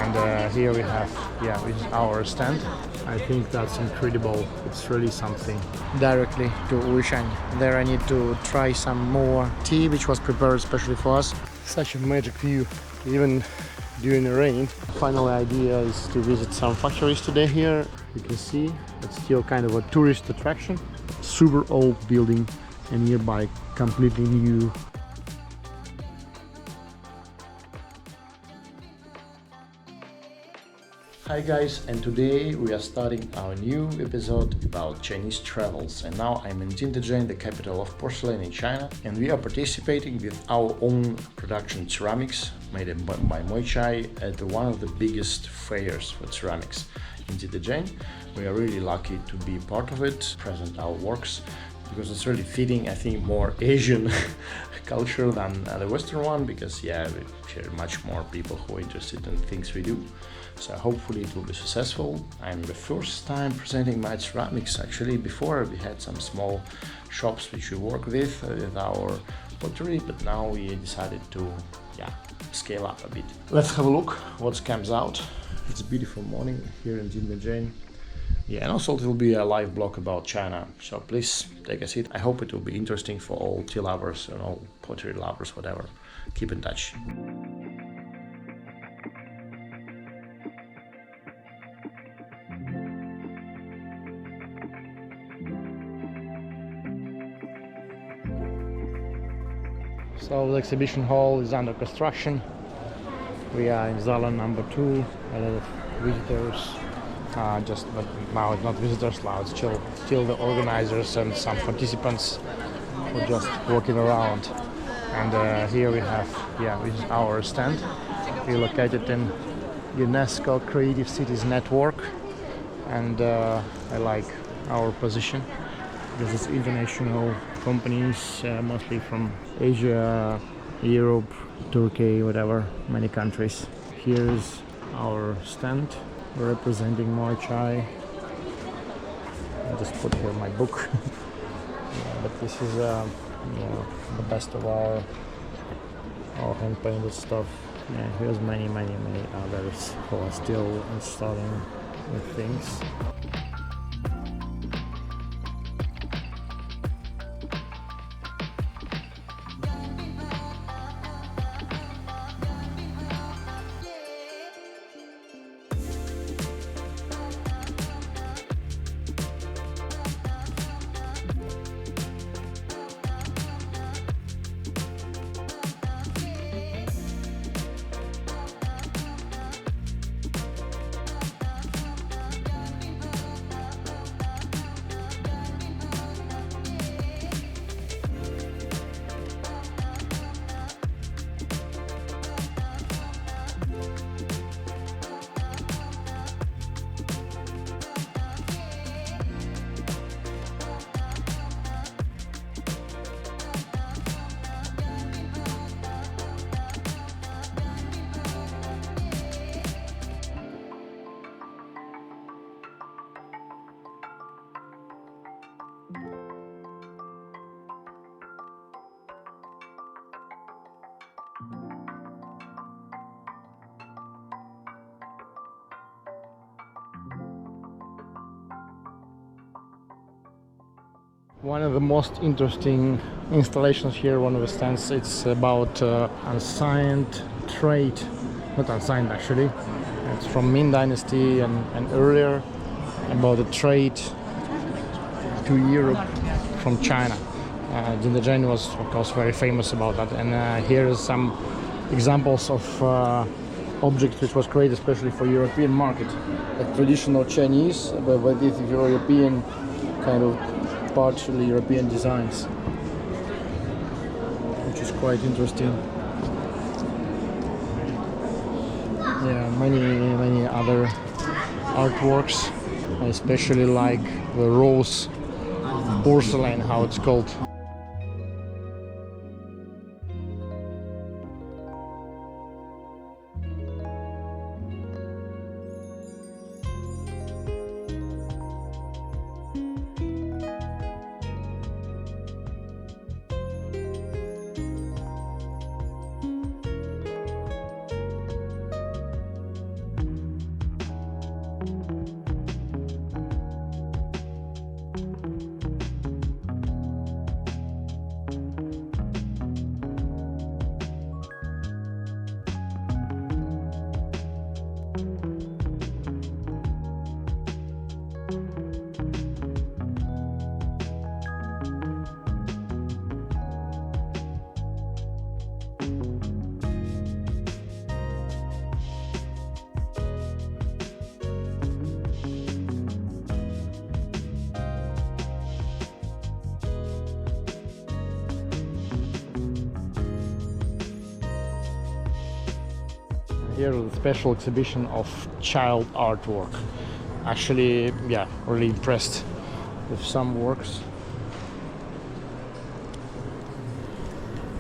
And here we have, this is our stand. I think that's incredible. It's really something. Directly to Wuyishan. There I need to try some more tea, which was prepared especially for us. Such a magic view, even during the rain. Final idea is to visit some factories today here. You can see it's still kind of a tourist attraction. Super old building and nearby completely new. Hi guys, and today we are starting our new episode about Chinese travels. And now I'm in Jindajian, the capital of porcelain in China, and we are participating with our own production ceramics made by Moychay at one of the biggest fairs for ceramics in Jindajian. We are really lucky to be part of it, present our works, because it's really fitting, I think, more Asian culture than the Western one, because we share much more people who are interested in things we do. So hopefully it will be successful. I'm the first time presenting my ceramics. Actually, before we had some small shops which we work with our pottery, but now we decided to scale up a bit. Let's have a look what comes out. It's a beautiful morning here in Jindajian. And also it will be a live blog about China, so please take a seat. I hope it will be interesting for all tea lovers and all pottery lovers, whatever. Keep in touch. So the exhibition hall is under construction. We are in Zala number 2. A lot of visitors. But now it's not visitors, now it's still the organizers and some participants who are just walking around. And here we have, this is our stand. We're located in UNESCO Creative Cities Network, and I like our position because it's international companies, mostly from Asia, Europe, Turkey, whatever, many countries. Here is our stand representing Moychay. I just put here my book. But this is the best of our hand painted stuff. Here's many others who are still installing with things. One of the most interesting installations here, one of the stands, it's about unsigned trade, not unsigned actually, it's from Ming Dynasty and earlier, about the trade to Europe from China. Jindajian was of course very famous about that, and here is some examples of objects which was created especially for European market, like traditional Chinese, but with this European kind of partially European designs, which is quite interesting. Many other artworks. I especially like the rose porcelain, how it's called. Here's a special exhibition of child artwork. Actually, yeah, really impressed with some works.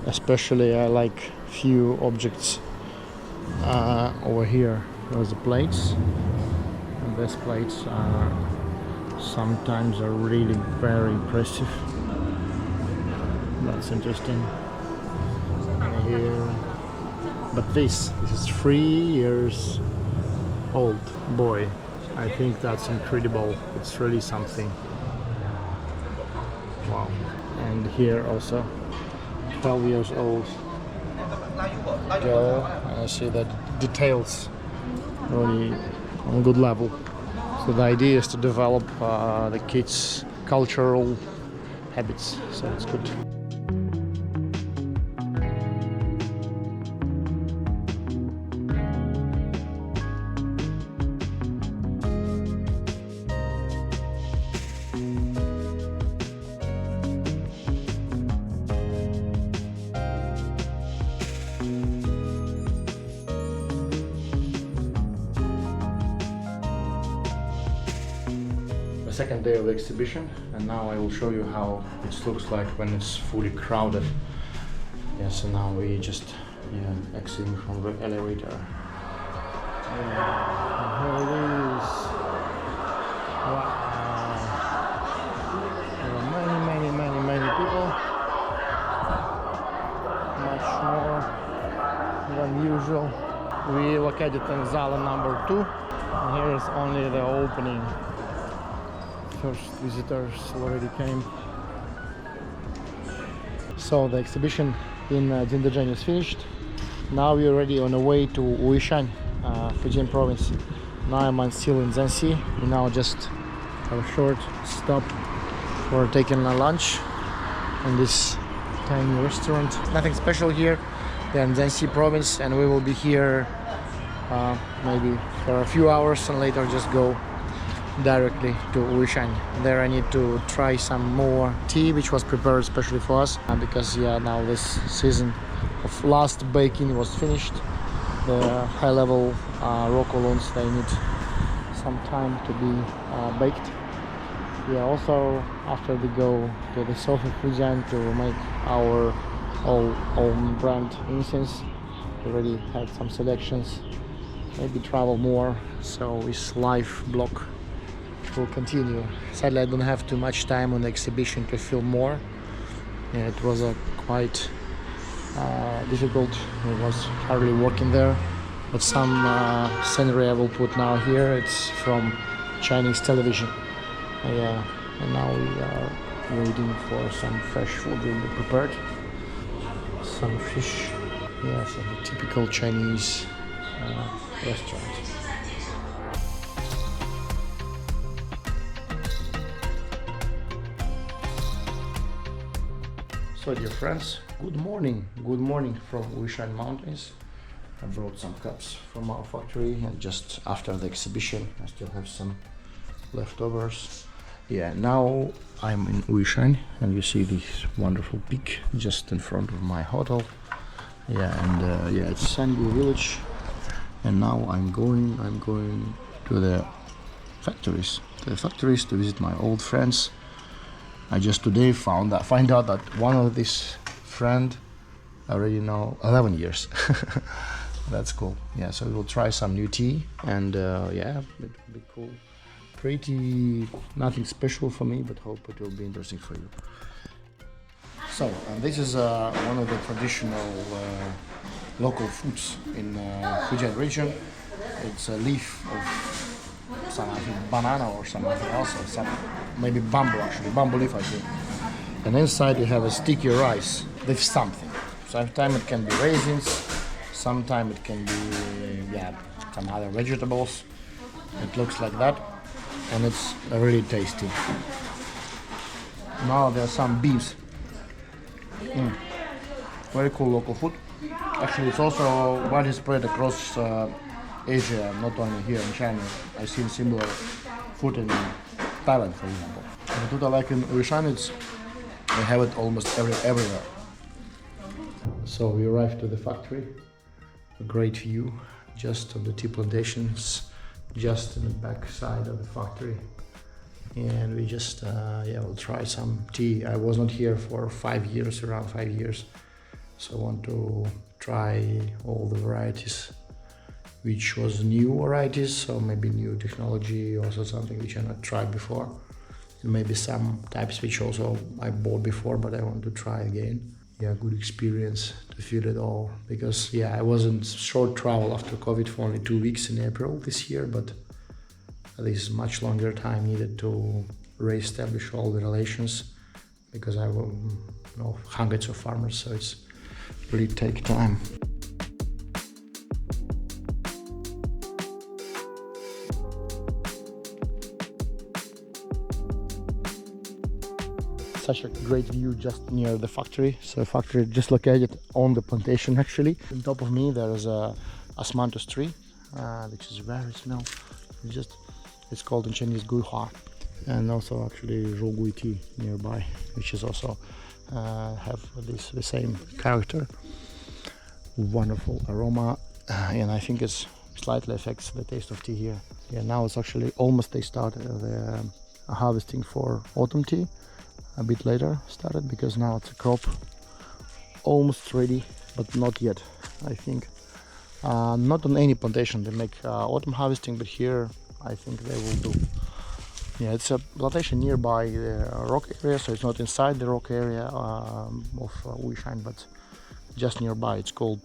Especially I like few objects over here. There's the plates, and these plates are sometimes really very impressive. That's interesting. And here, but this is 3 years old boy. I think that's incredible. It's really something. Wow. And here also 12 years old girl. I see that details really on a good level. So the idea is to develop the kids' cultural habits, so it's good. Second day of the exhibition, and now I will show you how it looks like when it's fully crowded. Yeah, so now we just exiting from the elevator. Yeah, here it is. Wow. There are many people. Much more than usual. We located in Zala number 2, and here is only the opening. First visitors already came. So the exhibition in Jindajian is finished. Now we're already on the way to Wuyishan, Fujian province. Now I'm still in Zhanxi. We now just have a short stop for taking a lunch in this tiny restaurant. Nothing special here. We're in Zhanxi province, and we will be here maybe for a few hours, and later just go directly to Wuyishan. There I need to try some more tea, which was prepared especially for us, because now this season of last baking was finished. The high-level rock columns, they need some time to be baked. Also after we go to the south of Fujian to make our own brand Incense, we already had some selections. Maybe travel more, so this live blog will continue. Sadly, I don't have too much time on the exhibition to film more. It was quite difficult. It was hardly working there, but some scenery I will put now here. It's from Chinese television. And now we are waiting for some fresh food will be prepared. Some fish. Yes, a typical Chinese restaurant. So dear friends, good morning from Wuyishan Mountains. I brought some cups from our factory, and just after the exhibition I still have some leftovers. Now I'm in Wuyishan, and you see this wonderful peak just in front of my hotel. It's Sangu village, and now I'm going to the factories to visit my old friends. I just today find out that one of these friend already know 11 years. That's cool. So we'll try some new tea, and it will be cool. Pretty nothing special for me, but hope it will be interesting for you. So this is one of the traditional local foods in Fujian region. It's a leaf of some, I think, banana or something else, or some maybe bamboo, actually bamboo leaf, I think. And inside you have a sticky rice with something. Sometimes it can be raisins, sometimes it can be some other vegetables. It looks like that, and it's really tasty. Now there are some beans. Very cool local food. Actually, it's also widespread across Asia, not only here in China. I've seen similar food in Thailand, for example. And what I like in Wuyishan, they have it almost everywhere. So we arrived to the factory. A great view just of the tea plantations, just in the back side of the factory. And we just, we'll try some tea. I was not here for 5 years, around 5 years. So I want to try all the varieties, which was new varieties, so maybe new technology, also something which I not tried before. And maybe some types which also I bought before, but I want to try again. Yeah, good experience to feel it all. Because I was in short travel after COVID for only 2 weeks in April this year, but this is much longer time needed to re-establish all the relations, because I will know hundreds of farmers, so it's really take time. Such a great view just near the factory. So factory just located on the plantation actually. On top of me there is a osmanthus tree, which is very small. It's called in Chinese guihua, and also actually zhougui tea nearby, which is also have the same character. Wonderful aroma, and I think it's slightly affects the taste of tea here. Yeah, now it's actually almost they start the harvesting for autumn tea. A bit later started, because now it's a crop almost ready, but not yet. I think not on any plantation they make autumn harvesting, but here I think they will do. Yeah, it's a plantation nearby the rock area, so it's not inside the rock area of Wuyishan, but just nearby. It's called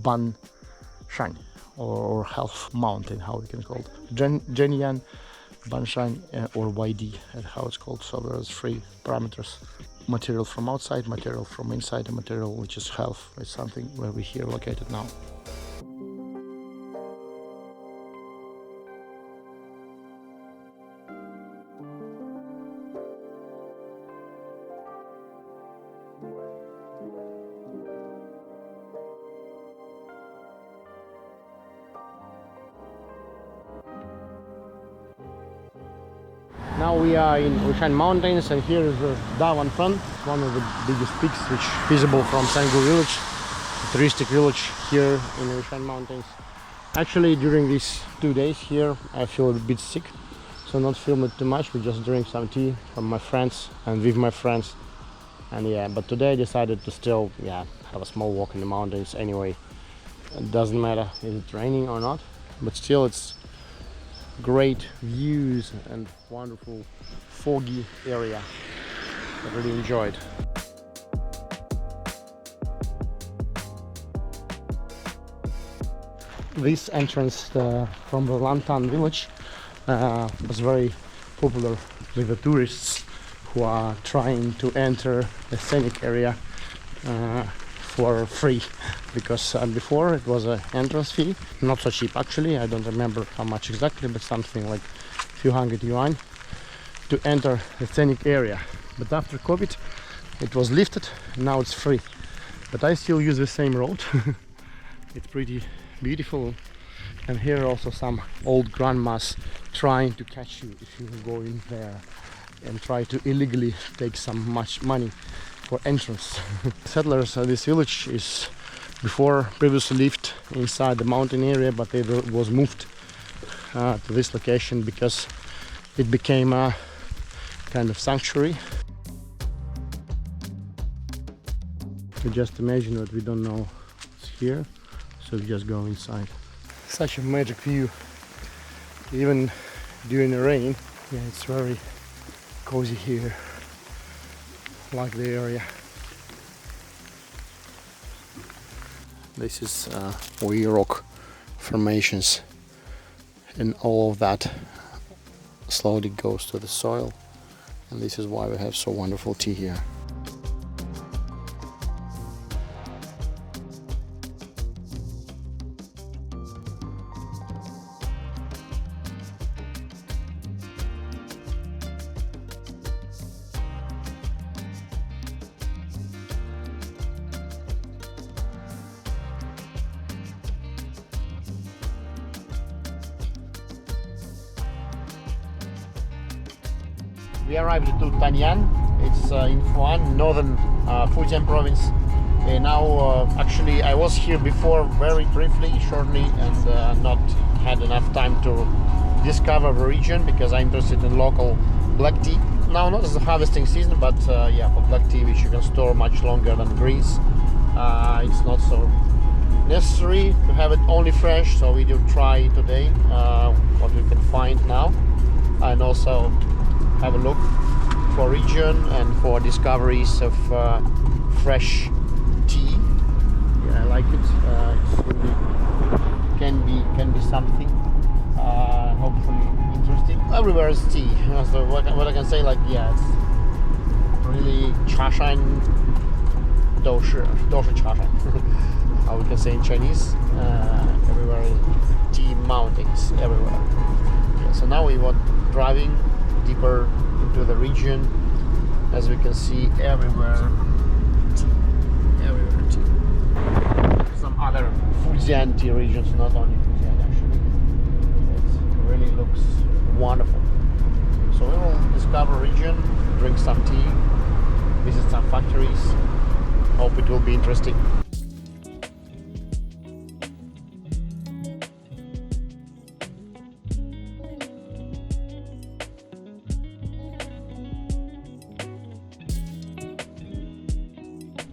Banshan or Half Mountain, how we can call it. Zhenyan, Banshan or YD, that's how it's called. So there's 3 parameters: material from outside, material from inside, and material which is half. It's something where we here located now. Now we are in Wuyishan Mountains, and here is the Dawan Fan, one of the biggest peaks which visible from Sanggu village, a touristic village here in Wuyishan Mountains. Actually, during these 2 days here, I feel a bit sick, so not film it too much. We just drink some tea from my friends and with my friends, and but today I decided to still have a small walk in the mountains anyway. It doesn't matter if it's raining or not, but still it's great views and wonderful foggy area. I really enjoyed. This entrance from the Lantan village was very popular with the tourists who are trying to enter the scenic area for free, because before it was an entrance fee, not so cheap actually. I don't remember how much exactly, but something like a few hundred yuan to enter the scenic area. But after COVID it was lifted, now it's free, but I still use the same road. It's pretty beautiful, and here also some old grandmas trying to catch you if you go in there and try to illegally take some much money for entrance. Settlers of this village is before previously lived inside the mountain area, but it was moved to this location because it became a kind of sanctuary. So just imagine that we don't know it's here, so we just go inside. Such a magic view, even during the rain. Yeah, it's very cozy here. Like the area. This is rock formations, and all of that slowly goes to the soil, and this is why we have so wonderful tea here. We arrived to Tanyan. It's in Fuan, northern Fujian province, Okay, now actually I was here before very briefly, shortly, and not had enough time to discover the region because I'm interested in local black tea. Now not as a harvesting season, but yeah, for black tea which you can store much longer than greens. It's not so necessary to have it only fresh, so we do try today what we can find now, and also have a look for region and for discoveries of fresh tea. Yeah, I like it. It's really can be something hopefully interesting. Everywhere is tea. So what I can say, like, yeah, it's really 茶山都是茶山. How we can say in Chinese, everywhere is tea mountains everywhere. Yeah, so now we were driving deeper into the region. As we can see, everywhere tea. Some other Fujian tea regions, not only Fujian actually. It really looks wonderful. So we will discover region, drink some tea, visit some factories. Hope it will be interesting.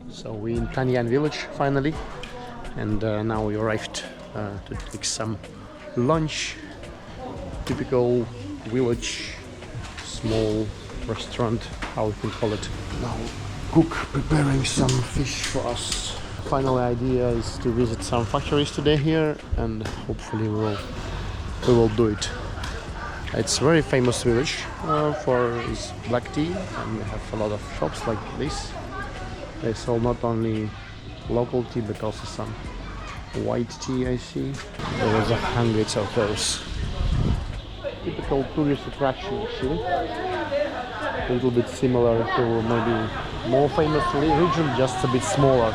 So we're in Tanyang village finally, and now we arrived to take some lunch. Typical village, small restaurant, how we can call it. Now cook preparing some fish for us. Final idea is to visit some factories today here, and hopefully we will do it. It's a very famous village for its black tea, and we have a lot of shops like this. They sell not only local tea but also some white tea, I see. There was hundreds of those. Typical tourist attraction actually. A little bit similar to maybe more famous region, just a bit smaller.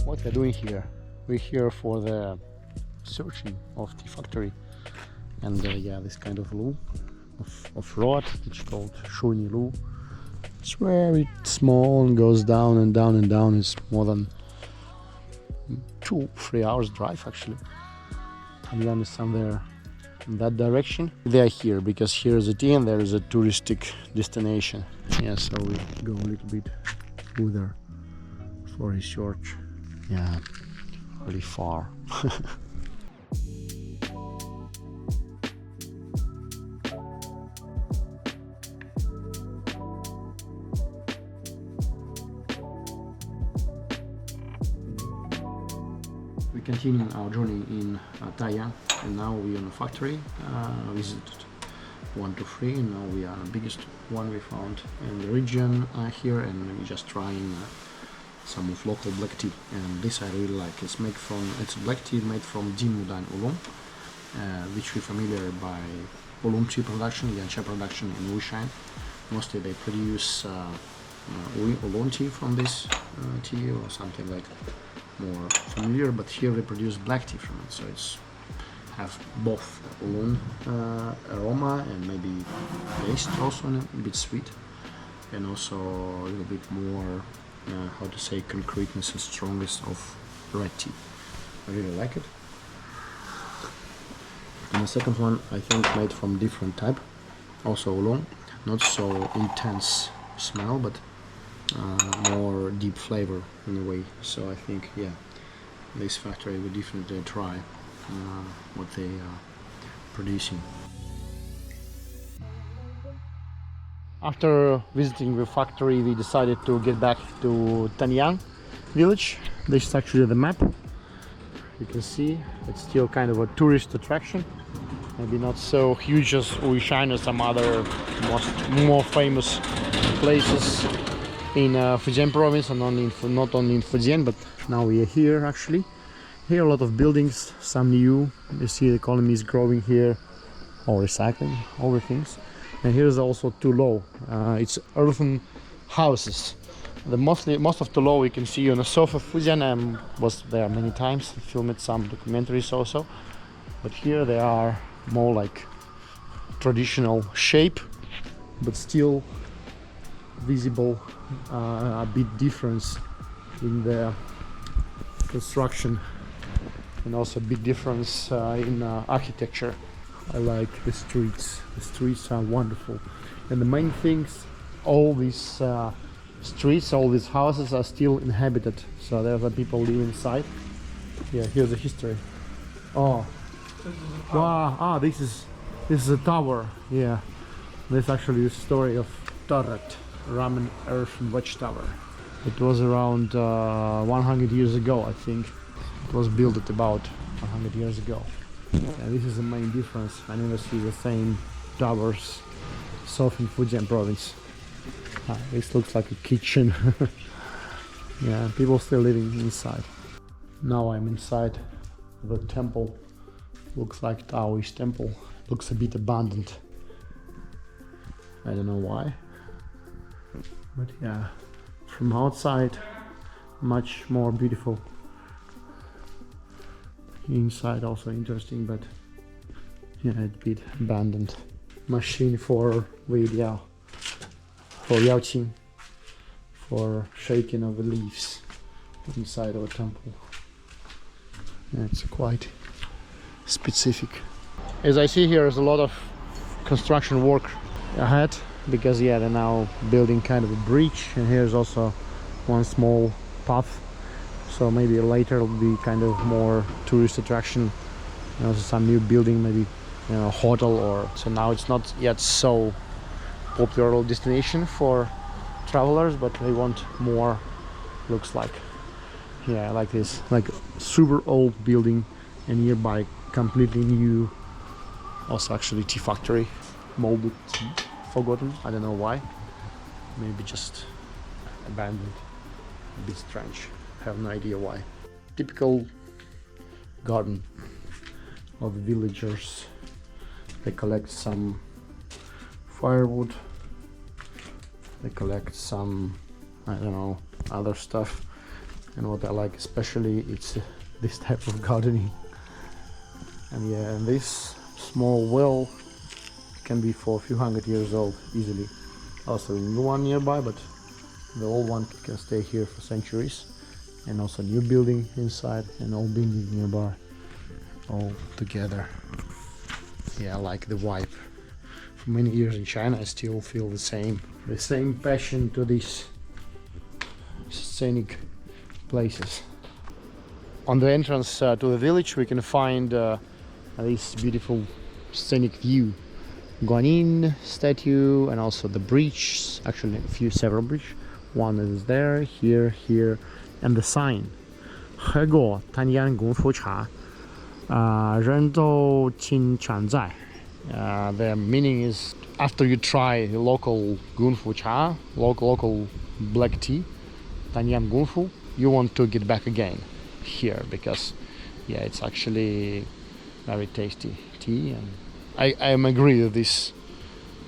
What we're doing here, we're here for the searching of the factory, and yeah, this kind of loo of rod, it's called shuni loo. It's very small and goes down and down and down. It's more than 2-3 hours drive actually. Tanyang is somewhere in that direction. They are here because here is a tea and there is a touristic destination. Yeah, so we go a little bit further for research. Yeah, really far. We continue our journey in Tanyang, and now we're in a factory. Visited 1 to 3, and now we are the biggest one we found in the region here, and we're just trying some of local black tea, and this I really like. It's black tea made from Dimudan oolong, which we're familiar by oolong tea production, yancha production in Wuyishan. Mostly they produce oolong tea from this tea or something like more familiar, but here they produce black tea from it, so it's have both oolong aroma and maybe taste also, a bit sweet, and also a little bit more how to say concreteness and strongness of red tea. I really like it. And the second one I think made from different type, also oolong, not so intense smell but more deep flavor in a way. So I think, yeah, this factory will definitely try what they are producing. After visiting the factory, we decided to get back to Tanyang village. This is actually the map. You can see it's still kind of a tourist attraction, Maybe not so huge as Wuyishan or some other more famous places in Fujian province, and not only in Fujian, but now we are here actually. Here a lot of buildings, some new. You see the economy is growing here, or recycling, all the things. And here's also Tulo. It's earthen houses. Most of Tulo you can see on the south of Fujian. Was there many times, filmed some documentaries also. But here they are more like traditional shape, but still visible a bit difference in the construction, and also a big difference in architecture. I like the streets. The streets are wonderful, and the main things, all these streets, all these houses are still inhabited. So there are people living inside. Yeah, here's the history. Oh, wow! Ah, this is a tower. Yeah, this is actually the story of turret, ramen earthen watchtower. It was around 100 years ago, I think. It was built at about 100 years ago. And this is the main difference. I never see the same towers south in Fujian province. This looks like a kitchen. Yeah, people still living inside. Now I'm inside the temple. Looks like Taoist temple. Looks a bit abandoned. I don't know why. But yeah, from outside, much more beautiful. Inside also interesting, but yeah, it's a bit abandoned. Machine for Weiliao, for Yaoqing, for shaking of the leaves inside of a temple. Yeah, it's quite specific. As I see here, there's a lot of construction work ahead, because yeah, they're now building kind of a bridge, and here's also one small path. So maybe later it'll be kind of more tourist attraction, and also some new building, maybe hotel, or so now it's not yet so popular destination for travelers, but they want more. Looks like, yeah, I like this, like super old building, and nearby completely new, also actually tea factory, molded tea, forgotten, I don't know why, maybe just abandoned, a bit strange. Have no idea why. Typical garden of the villagers. They collect some firewood, they collect some, I don't know, other stuff, and what I like especially, it's this type of gardening. And yeah, and this small well can be for a few hundred years old easily. Also a new one nearby, but the old one can stay here for centuries. And also new building inside, and old building nearby, all together. Yeah, I like the vibe. For many years in China, I still feel the same passion to these scenic places. On the entrance to the village, we can find this beautiful scenic view, Guanyin statue, and also the bridge. Actually, several bridges. One is there, here, and the sign, 喝过丹阳功夫茶，人都请全在. The meaning is, after you try the local gunfu cha, local black tea, Tanyam gunfu, you want to get back again here, because yeah, it's actually very tasty tea, and I am agree with this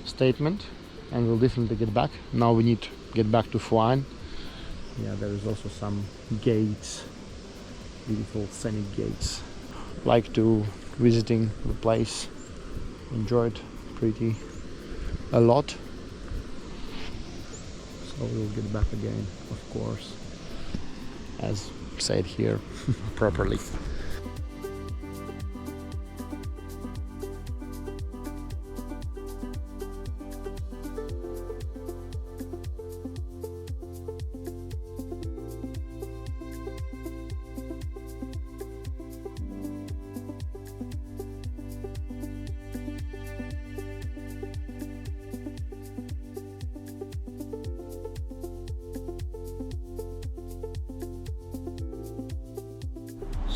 statement, and we'll definitely get back. Now we need to get back to Fuan. Yeah, there is also some gates, beautiful scenic gates. Like to visiting the place, enjoyed pretty a lot. So we'll get back again, of course, as said here properly.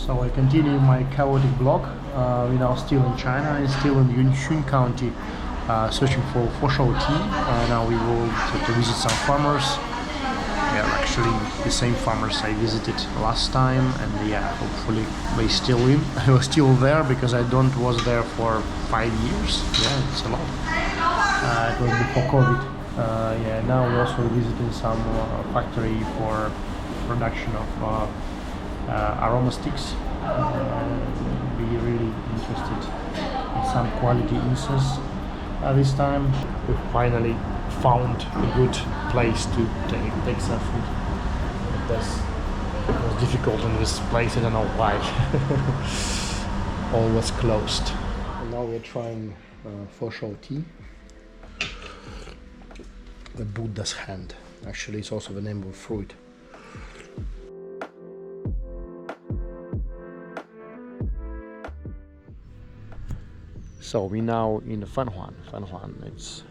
So I continue my chaotic vlog. We're now still in China and still in Yunxun County, searching for Foshou tea. Now we will to visit some farmers. Yeah, actually the same farmers I visited last time, and yeah, hopefully they still in. I was still there because I don't was there for 5 years. Yeah, it's a lot. It was before COVID. Yeah, now we're also visiting some factory for production of aroma sticks. Be really interested in some quality incense. This time we finally found a good place to take some food. It was difficult in this place, I don't know why. All was closed. And now we're trying Foshou tea. The Buddha's hand. Actually, it's also the name of a fruit. So we now in Fanhuan. Fanhuan, it's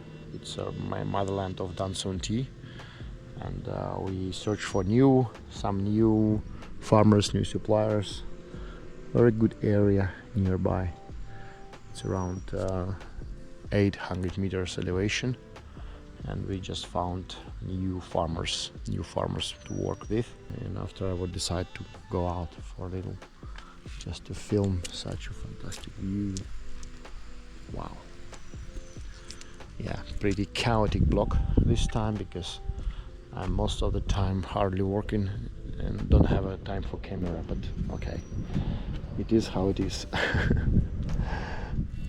my motherland of Dansun tea, and we search for some new farmers, new suppliers. Very good area nearby. It's around 800 meters elevation, and we just found new farmers to work with. And after I would decide to go out for a little, just to film such a fantastic view. Wow. Yeah, pretty chaotic block this time because I'm most of the time hardly working and don't have a time for camera, but okay, it is how it is.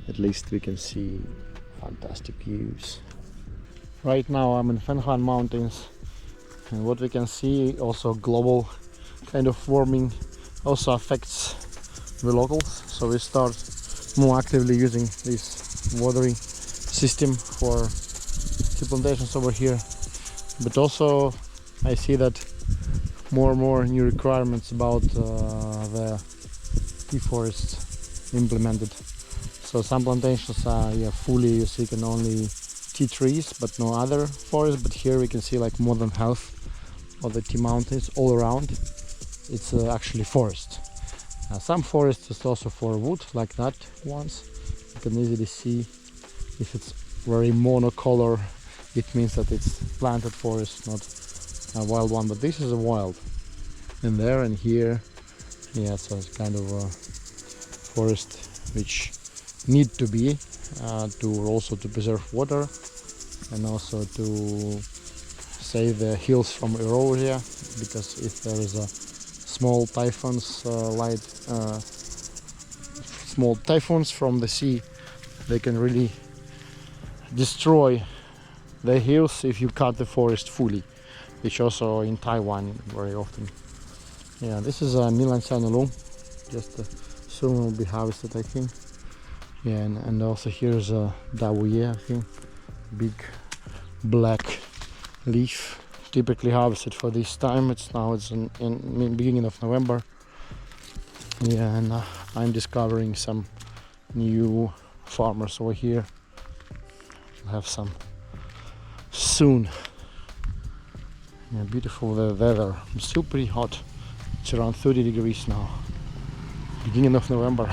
At least we can see fantastic views. Right now I'm in Wuyishan Mountains, and what we can see also global kind of warming also affects the locals, so we start more actively using this watering system for tea plantations over here. But also I see that more and more new requirements about the tea forests implemented. So some plantations are fully seeking only tea trees but no other forest, but here we can see like more than half of the tea mountains all around. It's actually forest. Some forests is also for wood, like that ones. You can easily see if it's very monocolor, it means that it's planted forest, not a wild one. But this is a wild. And there and here, yeah, so it's kind of a forest which need to be to preserve water and also to save the hills from erosion, because if there is a small typhoons from the sea, they can really destroy the hills if you cut the forest fully, which also in Taiwan very often. Yeah, this is a Milan Sanalung, just soon will be harvested, I think. Yeah, and also here's a Dawuye, I think, big black leaf, typically harvested for this time. It's in beginning of November. Yeah, and I'm discovering some new farmers over here. We'll have some soon. Yeah, beautiful weather. It's still pretty hot. It's around 30 degrees now. Beginning of November.